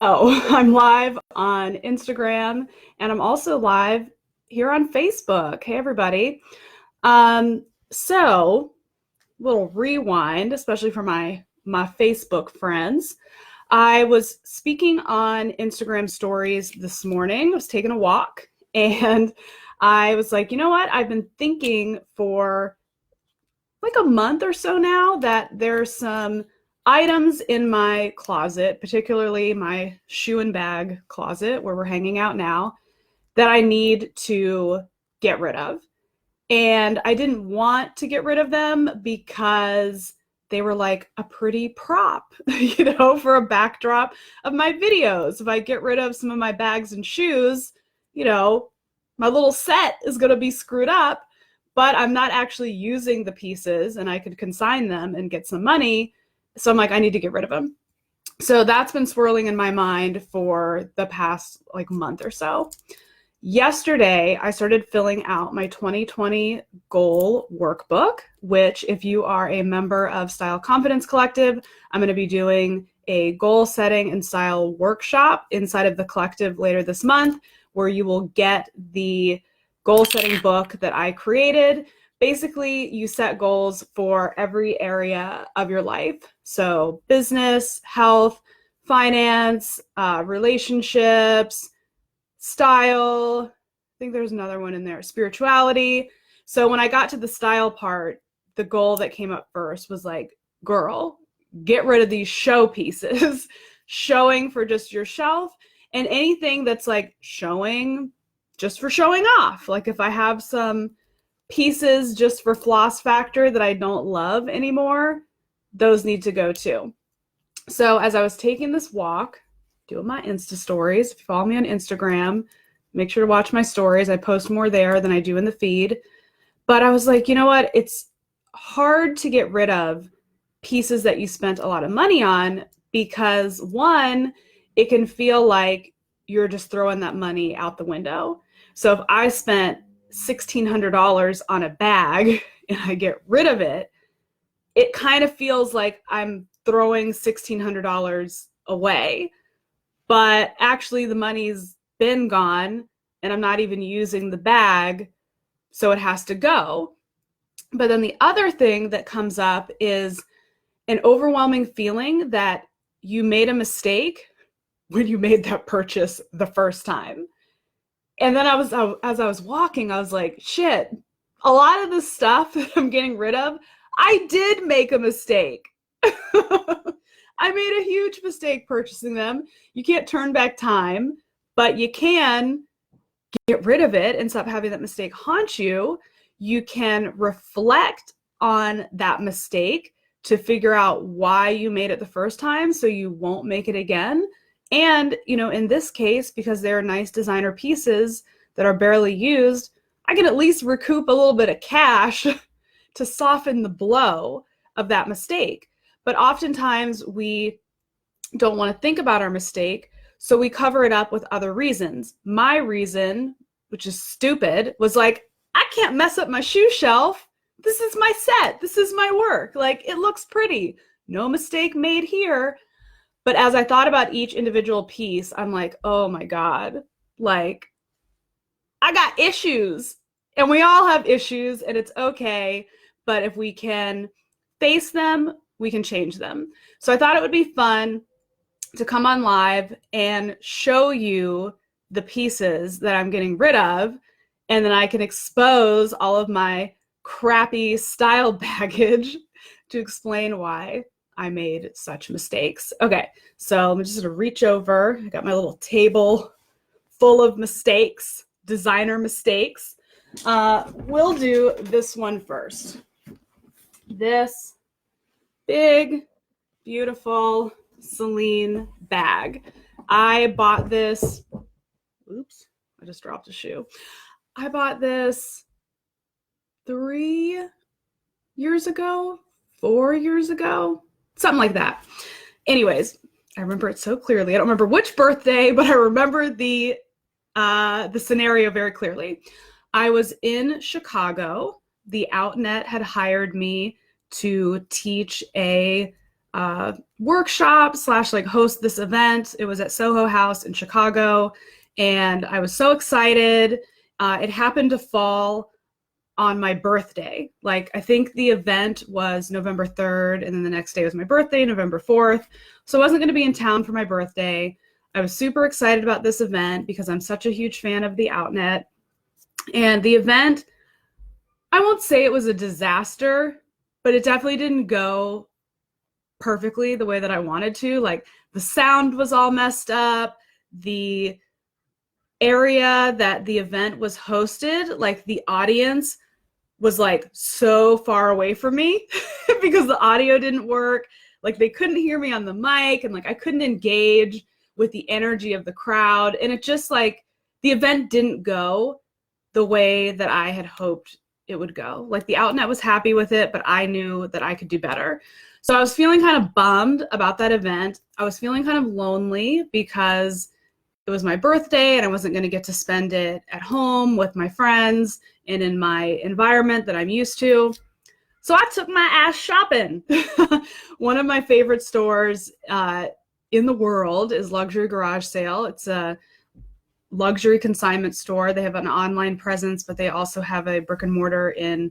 Oh, I'm live on Instagram and I'm also live here on Facebook. Hey, everybody. Um, so little rewind, especially for my Facebook friends. I was speaking on Instagram stories this morning. I was taking a walk and I was like, you know what? I've been thinking for like a month or so now that there's some items in my closet, particularly my shoe and bag closet where we're hanging out now, that I need to get rid of. And I didn't want to get rid of them because they were like a pretty prop, for a backdrop of my videos. If I get rid of some of my bags and shoes, you know, my little set is going to be screwed up, but I'm not actually using the pieces and I could consign them and get some money. So I'm like, I need to get rid of them. So that's been swirling in my mind for the past like month or so. Yesterday, I started filling out my 2020 goal workbook, which if you are a member of Style Confidence Collective, I'm going to be doing a goal setting and style workshop inside of the collective later this month, where you will get the goal setting book that I created. Basically, you set goals for every area of your life. So business, health, finance, relationships, style. I think there's another one in there, spirituality. So when I got to the style part, the goal that came up first was like, girl, get rid of these show pieces, showing for just your shelf, and anything that's like showing just for showing off. Like if I have some pieces just for floss factor that I don't love anymore, those need to go too. So as I was taking this walk, doing my Insta stories, if you follow me on Instagram, make sure to watch my stories. I post more there than I do in the feed. But I was like, you know what? It's hard to get rid of pieces that you spent a lot of money on because one, it can feel like you're just throwing that money out the window. So if I spent $1,600 on a bag and I get rid of it, it kind of feels like I'm throwing $1,600 away. But actually the money's been gone and I'm not even using the bag, so it has to go. But then the other thing that comes up is an overwhelming feeling that you made a mistake when you made that purchase the first time. And then as I was walking, I was like, shit, a lot of the stuff that I'm getting rid of, I did make a mistake. I made a huge mistake purchasing them. You can't turn back time, but you can get rid of it and stop having that mistake haunt you. You can reflect on that mistake to figure out why you made it the first time so you won't make it again. And, in this case, because they're nice designer pieces that are barely used, I can at least recoup a little bit of cash to soften the blow of that mistake. But oftentimes we don't want to think about our mistake, so we cover it up with other reasons. My reason, which is stupid, was like, I can't mess up my shoe shelf. This is my set. This is my work. Like, it looks pretty. No mistake made here. But as I thought about each individual piece, I'm like, oh my God, like, I got issues. And we all have issues, and it's okay. But if we can face them, we can change them. So I thought it would be fun to come on live and show you the pieces that I'm getting rid of. And then I can expose all of my crappy style baggage to explain why I made such mistakes. Okay, so I'm just gonna reach over. I got my little table full of mistakes, designer mistakes. We'll do this one first. This big, beautiful Celine bag. I bought this. Oops, I just dropped a shoe. I bought this 3 years ago, 4 years ago, something like that. Anyways, I remember it so clearly. I don't remember which birthday, but I remember the scenario very clearly. I was in Chicago. The Outnet had hired me to teach a workshop slash like host this event. It was at Soho House in Chicago, and I was so excited. It happened to fall on my birthday. Like, I think the event was November 3rd, and then the next day was my birthday, November 4th. So I wasn't going to be in town for my birthday. I was super excited about this event because I'm such a huge fan of the Outnet. And the event, I won't say it was a disaster, but it definitely didn't go perfectly the way that I wanted to. Like, the sound was all messed up. The area that the event was hosted, like the audience was like so far away from me because the audio didn't work. Like, they couldn't hear me on the mic, and like I couldn't engage with the energy of the crowd. And it just like, the event didn't go the way that I had hoped it would go. Like, the Outnet was happy with it, but I knew that I could do better. So I was feeling kind of bummed about that event. I was feeling kind of lonely because it was my birthday and I wasn't going to get to spend it at home with my friends and in my environment that I'm used to. So I took my ass shopping. One of my favorite stores in the world is Luxury Garage Sale. It's a luxury consignment store. They have an online presence, but they also have a brick and mortar in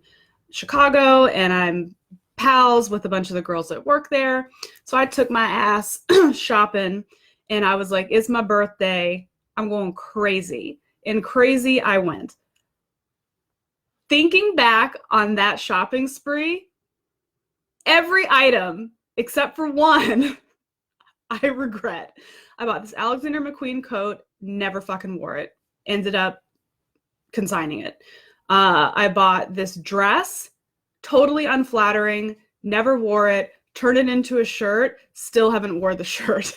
Chicago, and I'm pals with a bunch of the girls that work there. So I took my ass shopping, and I was like, it's my birthday. I'm going crazy. And crazy I went. Thinking back on that shopping spree, every item except for one, I regret. I bought this Alexander McQueen coat, never fucking wore it. Ended up consigning it. I bought this dress, totally unflattering, never wore it, turned it into a shirt, still haven't wore the shirt.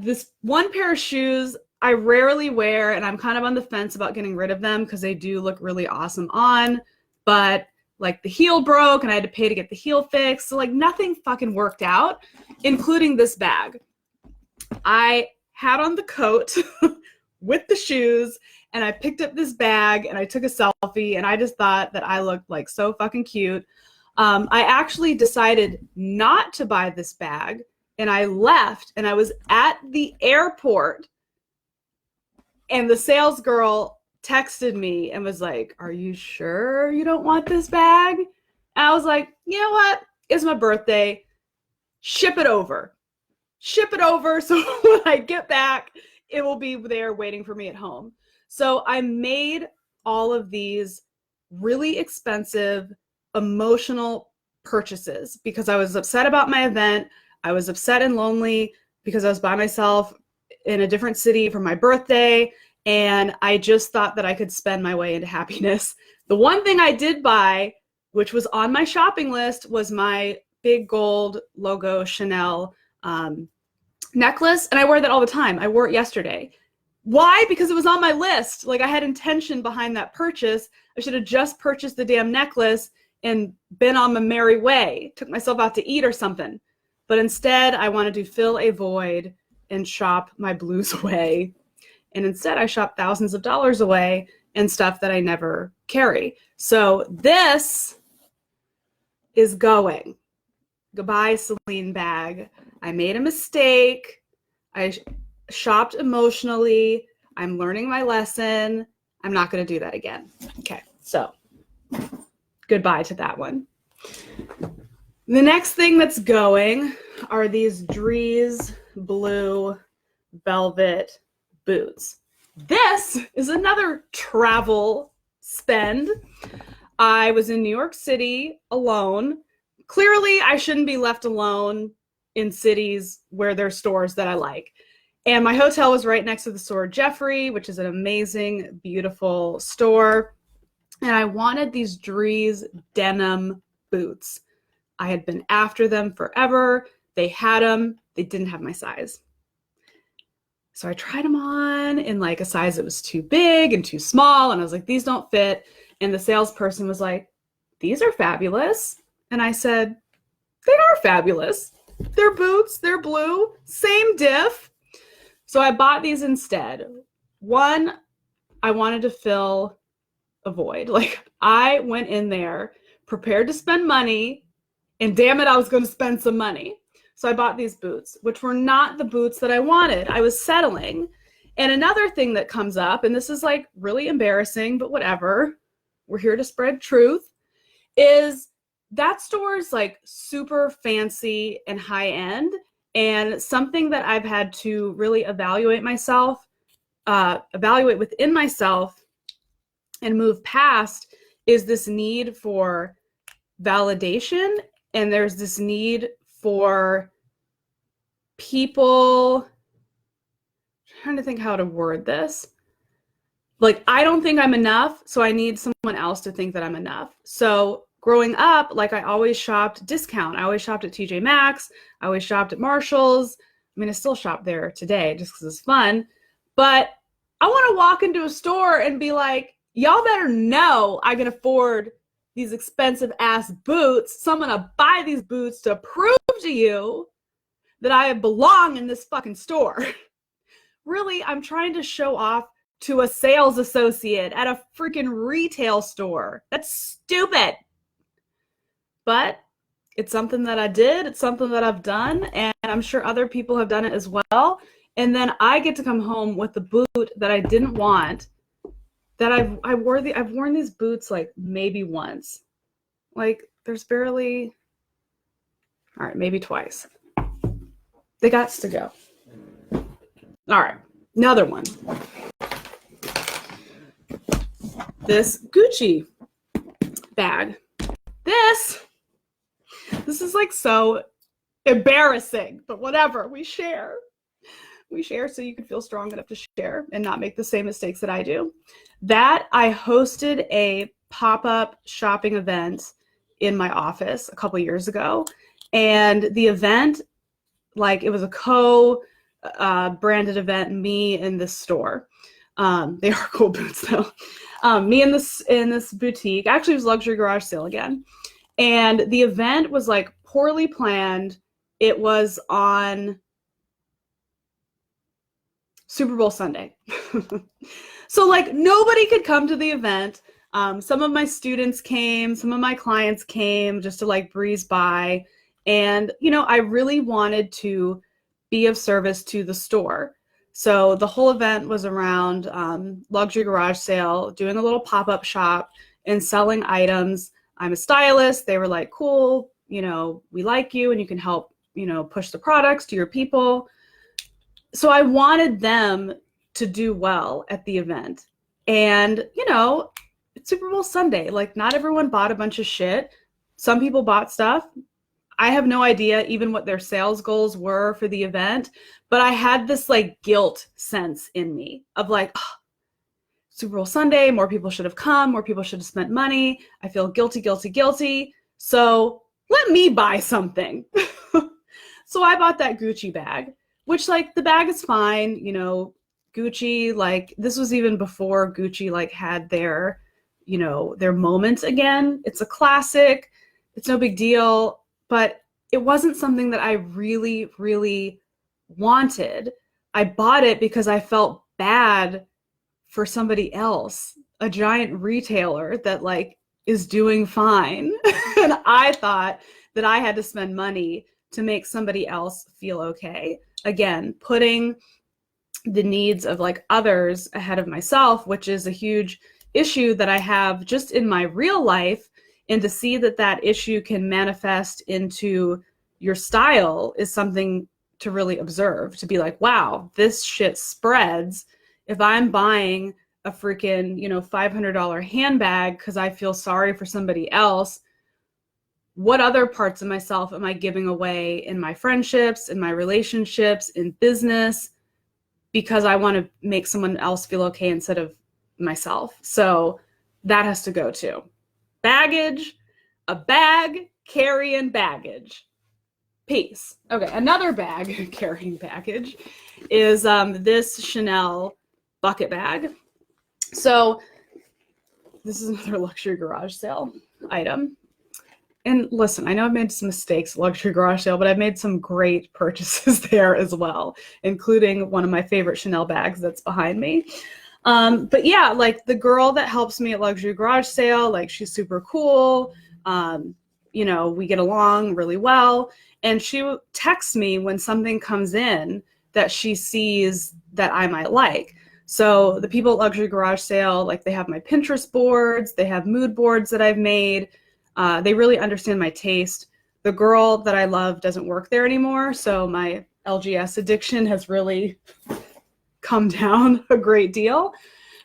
This one pair of shoes I rarely wear, and I'm kind of on the fence about getting rid of them because they do look really awesome on, but like the heel broke and I had to pay to get the heel fixed. So like nothing fucking worked out, including this bag. I had on the coat with the shoes, and I picked up this bag and I took a selfie, and I just thought that I looked like so fucking cute. I actually decided not to buy this bag, and I left, and I was at the airport, and the sales girl texted me and was like, "Are you sure you don't want this bag?" And I was like, you know what? It's my birthday. Ship it over. Ship it over so when I get back, it will be there waiting for me at home. So I made all of these really expensive, emotional purchases because I was upset about my event. I was upset and lonely because I was by myself in a different city for my birthday, and I just thought that I could spend my way into happiness. The one thing I did buy, which was on my shopping list, was my big gold logo Chanel necklace, and I wear that all the time. I wore it yesterday. Why? Because it was on my list. Like, I had intention behind that purchase. I should have just purchased the damn necklace and been on my merry way, took myself out to eat or something. But instead, I wanted to fill a void and shop my blues away. And instead, I shopped thousands of dollars away and stuff that I never carry. So this is going. Goodbye, Celine bag. I made a mistake. I shopped emotionally. I'm learning my lesson. I'm not going to do that again. Okay, so goodbye to that one. The next thing that's going are these Dries blue velvet boots. This is another travel spend. I was in New York City alone. Clearly, I shouldn't be left alone in cities where there's stores that I like. And my hotel was right next to the store Jeffrey, which is an amazing, beautiful store. And I wanted these Dries denim boots. I had been after them forever. They had them. They didn't have my size. So I tried them on in like a size that was too big and too small. And I was like, these don't fit. And the salesperson was like, these are fabulous. And I said, they are fabulous. They're boots. They're blue. Same diff. So I bought these instead. One, I wanted to fill a void. Like, I went in there prepared to spend money And damn it, I was going to spend some money. So I bought these boots, which were not the boots that I wanted. I was settling. And another thing that comes up, and this is like really embarrassing, but whatever, we're here to spread truth, is that store is like super fancy and high end. And something that I've had to really evaluate within myself and move past is this need for validation. And there's this need for people, I'm trying to think how to word this. Like, I don't think I'm enough, so I need someone else to think that I'm enough. So growing up, like, I always shopped discount. I always shopped at TJ Maxx. I always shopped at Marshall's. I mean, I still shop there today just because it's fun. But I want to walk into a store and be like, y'all better know I can afford these expensive ass boots. So I'm going to buy these boots to prove to you that I belong in this fucking store. Really, I'm trying to show off to a sales associate at a freaking retail store. That's stupid. But it's something that I did. It's something that I've done. And I'm sure other people have done it as well. And then I get to come home with the boot that I didn't want, that I've worn these boots like maybe once. Like, there's barely, all right, maybe twice. They got to go. All right, another one. This Gucci bag. This is like so embarrassing, but whatever, we share. We share so you can feel strong enough to share and not make the same mistakes that I do. That I hosted a pop-up shopping event in my office a couple years ago. And the event, like, it was a co-branded event, me in this store. They are cool boots though. Me in this boutique. Actually, it was luxury garage sale again. And the event was like poorly planned. It was on Super Bowl Sunday. So like nobody could come to the event. Some of my students came, some of my clients came just to like breeze by. And, you know, I really wanted to be of service to the store. So the whole event was around luxury garage sale, doing a little pop-up shop and selling items. I'm a stylist. They were like, cool, you know, we like you and you can help, you know, push the products to your people. So I wanted them to do well at the event. And, you know, it's Super Bowl Sunday. Like, not everyone bought a bunch of shit. Some people bought stuff. I have no idea even what their sales goals were for the event, but I had this like guilt sense in me of like, oh, Super Bowl Sunday, more people should have come, more people should have spent money. I feel guilty, guilty, guilty. So let me buy something. So I bought that Gucci bag, which like the bag is fine. You know, Gucci, like this was even before Gucci like had their, you know, their moment again. It's a classic. It's no big deal. But it wasn't something that I really, really wanted. I bought it because I felt bad for somebody else, a giant retailer that like is doing fine. And I thought that I had to spend money to make somebody else feel okay. Again, putting the needs of like others ahead of myself, which is a huge issue that I have just in my real life. And to see that that issue can manifest into your style is something to really observe, to be like, wow, this shit spreads. If I'm buying a freaking, you know, $500 handbag because I feel sorry for somebody else, what other parts of myself am I giving away in my friendships, in my relationships, in business, because I want to make someone else feel okay instead of myself? So that has to go too. Baggage, a bag carrying baggage. Peace. Okay, another bag carrying baggage is this Chanel bucket bag. So this is another luxury garage sale item. And listen, I know I've made some mistakes at luxury garage sale, but I've made some great purchases there as well, including one of my favorite Chanel bags that's behind me. But yeah, like the girl that helps me at luxury garage sale, like she's super cool. you know, we get along really well. And she texts me when something comes in that she sees that I might like. So the people at Luxury Garage Sale, like they have my Pinterest boards, they have mood boards that I've made. They really understand my taste. The girl that I love doesn't work there anymore, so my LGS addiction has really come down a great deal.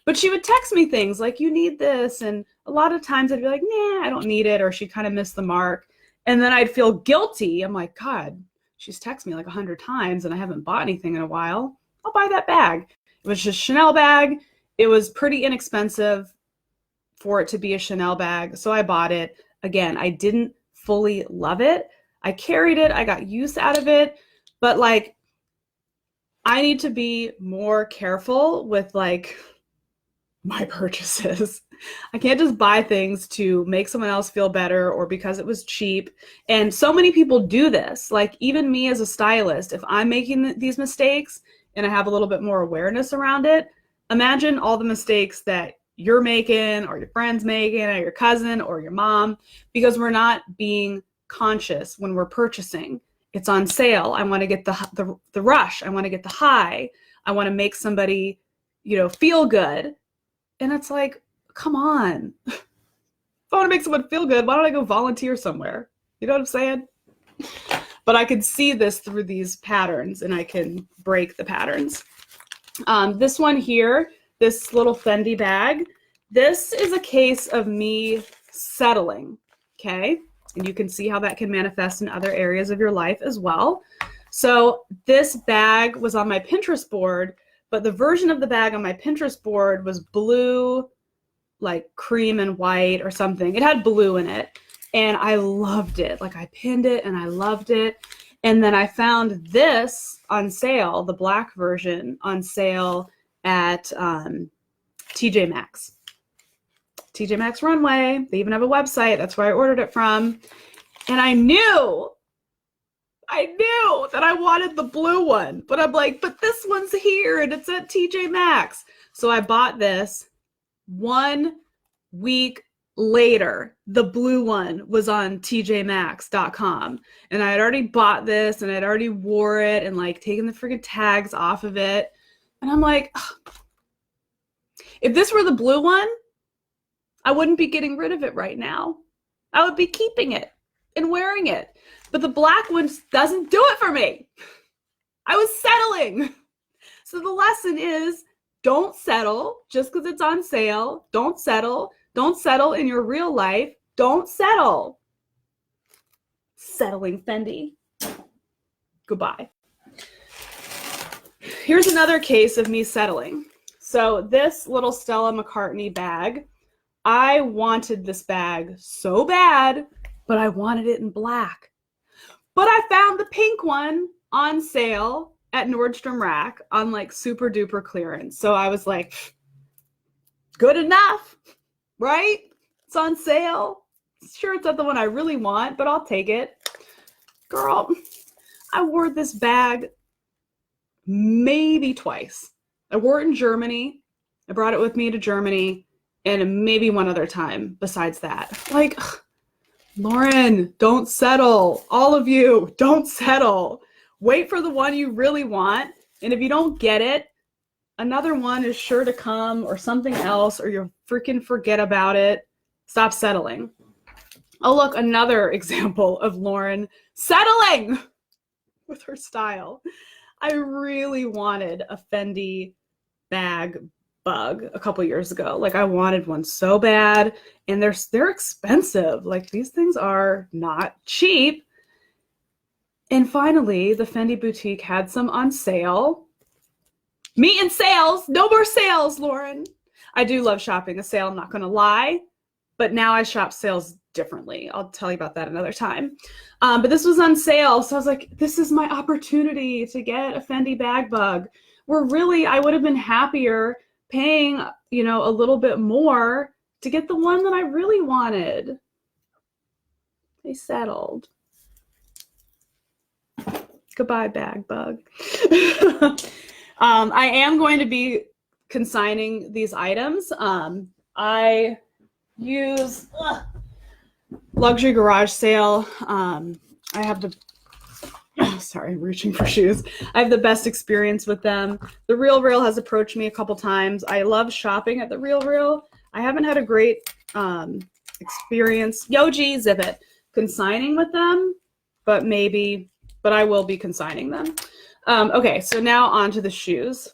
But she would text me things like, you need this. And a lot of times I'd be like, nah, I don't need it. Or she kind of missed the mark. And then I'd feel guilty. I'm like, God, she's texted me like 100 times and I haven't bought anything in a while. I'll buy that bag. It was just a Chanel bag. It was pretty inexpensive for it to be a Chanel bag. So I bought it. Again, I didn't fully love it. I carried it. I got use out of it. But like, I need to be more careful with like my purchases. I can't just buy things to make someone else feel better or because it was cheap. And so many people do this. Like even me as a stylist, if I'm making these mistakes and I have a little bit more awareness around it, imagine all the mistakes that you're making or your friend's making or your cousin or your mom, because we're not being conscious when we're purchasing. It's on sale. I want to get the rush. I want to get the high. I want to make somebody, you know, feel good. And it's like, come on. If I want to make someone feel good, why don't I go volunteer somewhere? You know what I'm saying? But I can see this through these patterns and I can break the patterns. This one here, this little Fendi bag, this is a case of me settling, okay? And you can see how that can manifest in other areas of your life as well. So this bag was on my Pinterest board, but the version of the bag on my Pinterest board was blue, like cream and white or something. It had blue in it and I loved it. Like I pinned it and I loved it. And then I found this on sale, the black version on sale at TJ Maxx. TJ Maxx Runway. They even have a website. That's where I ordered it from. And I knew that I wanted the blue one, but I'm like, but this one's here and it's at TJ Maxx. So I bought this. 1 week later, the blue one was on tjmaxx.com. And I had already bought this and I'd already wore it and like taken the freaking tags off of it. And I'm like, ugh. If this were the blue one, I wouldn't be getting rid of it right now. I would be keeping it and wearing it. But the black one doesn't do it for me. I was settling. So the lesson is, don't settle just because it's on sale. Don't settle. Don't settle in your real life. Don't settle. Settling Fendi. Goodbye. Here's another case of me settling. So this little Stella McCartney bag, I wanted this bag so bad, but I wanted it in black. But I found the pink one on sale at Nordstrom Rack on like super duper clearance. So I was like, good enough, right? It's on sale. Sure, it's not the one I really want, but I'll take it. Girl, I wore this bag maybe twice. I wore it in Germany. I brought it with me to Germany and maybe one other time besides that. Like, ugh, Lauren, don't settle. All of you, don't settle. Wait for the one you really want. And if you don't get it, another one is sure to come or something else, or you'll freaking forget about it. Stop settling. Oh, look, another example of Lauren settling with her style. I really wanted a Fendi bag bug a couple years ago. Like I wanted one so bad, and they're expensive. Like these things are not cheap. And finally, the Fendi boutique had some on sale. Me and sales. No more sales, Lauren. I do love shopping a sale, I'm not going to lie. But now I shop sales differently. I'll tell you about that another time. But this was on sale. So I was like, this is my opportunity to get a Fendi bag bug. Where really I would have been happier paying, you know, a little bit more to get the one that I really wanted. They settled. Goodbye, bag bug. I am going to be consigning these items. I use luxury garage sale. I have the, sorry, I'm reaching for shoes. I have the best experience with them. The Real Real has approached me a couple times. I love shopping at the Real Real. I haven't had a great experience. Yoji, Zip It, consigning with them, but I will be consigning them. Okay, so now on to the shoes.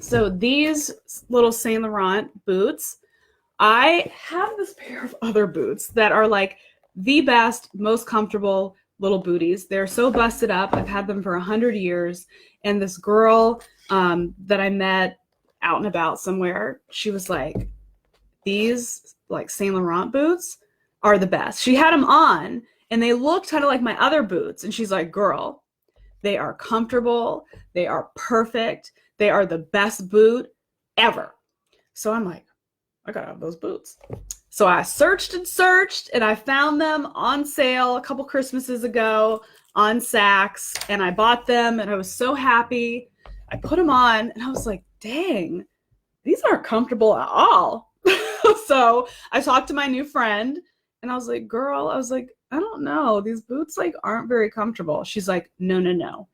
So these little Saint Laurent boots, I have this pair of other boots that are like the best, most comfortable little booties. They're so busted up. I've had them for 100 years. And this girl that I met out and about somewhere, she was like, these like Saint Laurent boots are the best. She had them on and they looked kind of like my other boots. And she's like, girl, they are comfortable. They are perfect. They are the best boot ever. So I'm like, I gotta have those boots. So I searched and I found them on sale a couple Christmases ago on Saks, and I bought them and I was so happy. I put them on and I was like, dang, these aren't comfortable at all. So I talked to my new friend and I was like, girl, I don't know. These boots like aren't very comfortable. She's like, no.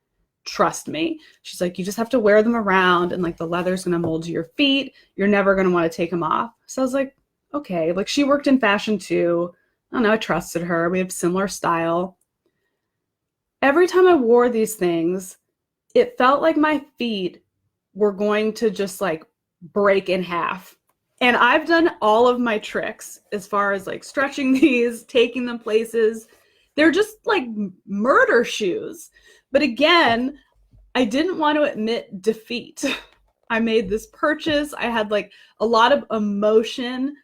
Trust me. She's like, you just have to wear them around and like the leather's going to mold to your feet. You're never going to want to take them off. So I was like, okay. Like she worked in fashion too. I don't know. I trusted her. We have similar style. Every time I wore these things, it felt like my feet were going to just like break in half. And I've done all of my tricks as far as like stretching these, taking them places. They're just like murder shoes. But again, I didn't want to admit defeat. I made this purchase. I had like a lot of emotion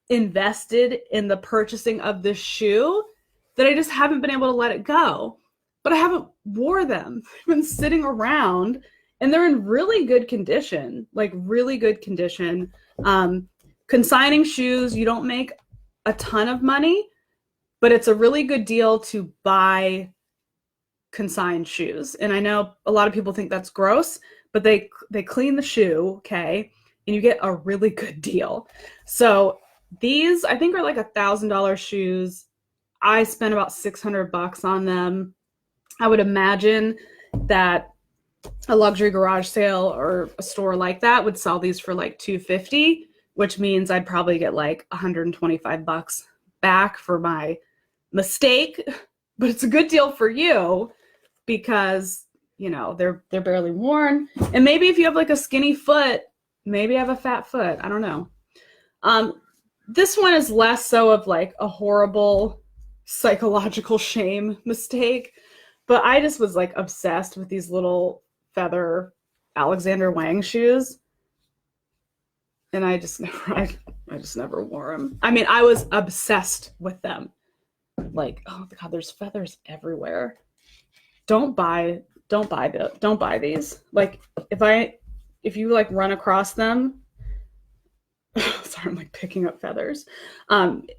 invested in the purchasing of this shoe that I just haven't been able to let it go. But I haven't wore them. I've been sitting around and they're in really good condition, like really good condition. Consigning shoes, you don't make a ton of money, but it's a really good deal to buy consigned shoes. And I know a lot of people think that's gross, but they clean the shoe, okay, and you get a really good deal. So these I think are like $1,000 shoes. I spent about $600 on them. I would imagine that a luxury garage sale or a store like that would sell these for like $250, which means I'd probably get like $125 back for my mistake. But it's a good deal for you because, you know, they're barely worn. And maybe if you have like a skinny foot, maybe I have a fat foot. I don't know. This one is less so of like a horrible psychological shame mistake, but I just was like obsessed with these little feather Alexander Wang shoes. And I just never wore them. I mean, I was obsessed with them. Like, oh God, there's feathers everywhere. Don't buy these. Like, if you like run across them, sorry, I'm like picking up feathers.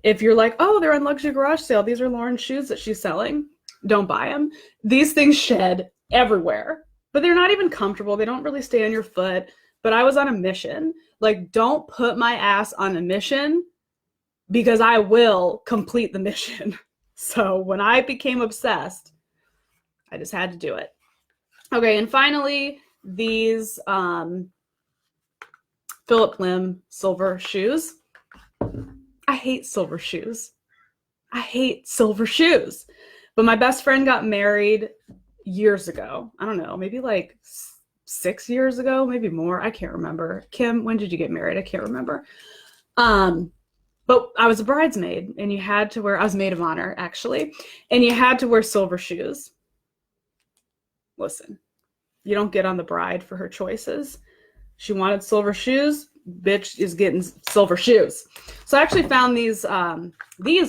If you're like, oh, they're on luxury garage sale, these are Lauren's shoes that she's selling, don't buy them. These things shed everywhere, but they're not even comfortable. They don't really stay on your foot. But I was on a mission. Like, don't put my ass on a mission because I will complete the mission. So when I became obsessed, I just had to do it. Okay, and finally, these Phillip Lim silver shoes. I hate silver shoes. But my best friend got married years ago. I don't know, maybe like 6 years ago, maybe more. I can't remember. Kim, when did you get married? I can't remember. But I was a bridesmaid and you had to wear, I was maid of honor actually, and you had to wear silver shoes. Listen, you don't get on the bride for her choices. She wanted silver shoes, bitch is getting silver shoes. So I actually found these,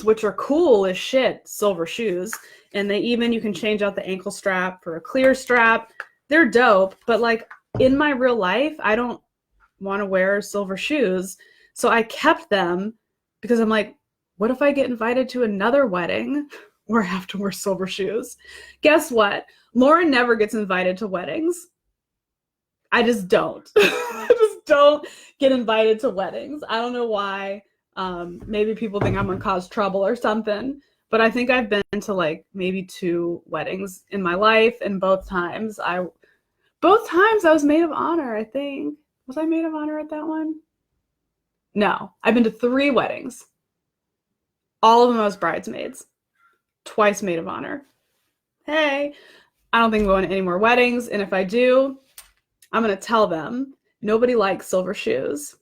which are cool as shit, silver shoes. And you can change out the ankle strap for a clear strap. They're dope, but like in my real life, I don't want to wear silver shoes. So I kept them because I'm like, what if I get invited to another wedding where I have to wear silver shoes? Guess what? Lauren never gets invited to weddings. I just don't. I just don't get invited to weddings. I don't know why. Maybe people think I'm gonna cause trouble or something, but I think I've been to like maybe 2 weddings in my life, and both times I was maid of honor, I think. Was I maid of honor at that one? No, I've been to 3 weddings. All of them I was bridesmaids. Twice maid of honor. Hey, I don't think I'm going to any more weddings, and if I do, I'm going to tell them nobody likes silver shoes.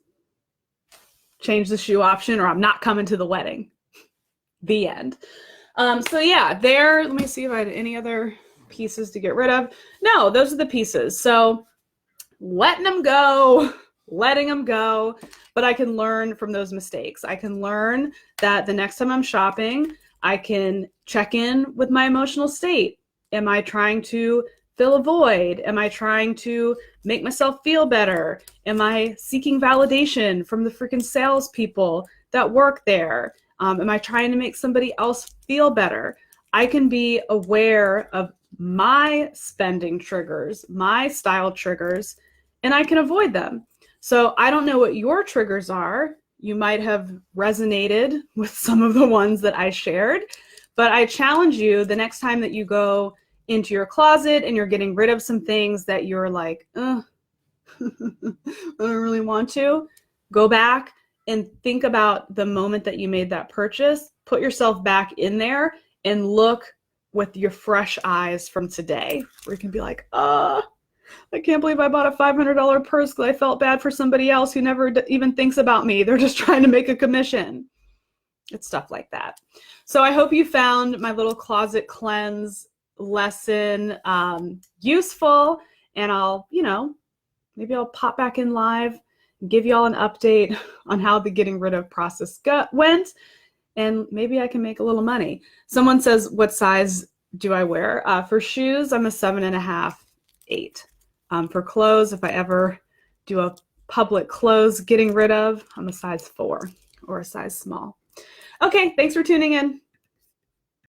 Change the shoe option or I'm not coming to the wedding. The end. So yeah, there, let me see if I had any other pieces to get rid of. No, those are the pieces. So letting them go, but I can learn from those mistakes. I can learn that the next time I'm shopping, I can check in with my emotional state. Am I trying to fill a void? Am I trying to make myself feel better? Am I seeking validation from the freaking salespeople that work there? Am I trying to make somebody else feel better? I can be aware of my spending triggers, my style triggers, and I can avoid them. So I don't know what your triggers are. You might have resonated with some of the ones that I shared, but I challenge you the next time that you go into your closet and you're getting rid of some things that you're like, I don't really want to, go back and think about the moment that you made that purchase, put yourself back in there and look with your fresh eyes from today, where you can be like, I can't believe I bought a $500 purse because I felt bad for somebody else who never even thinks about me. They're just trying to make a commission. It's stuff like that. So I hope you found my little closet cleanse lesson useful, and I'll, maybe I'll pop back in live and give you all an update on how the getting rid of process went, and maybe I can make a little money. Someone says, what size do I wear? For shoes, I'm a 7.5, 8. For clothes, if I ever do a public clothes getting rid of, I'm a size 4 or a size small. Okay, thanks for tuning in.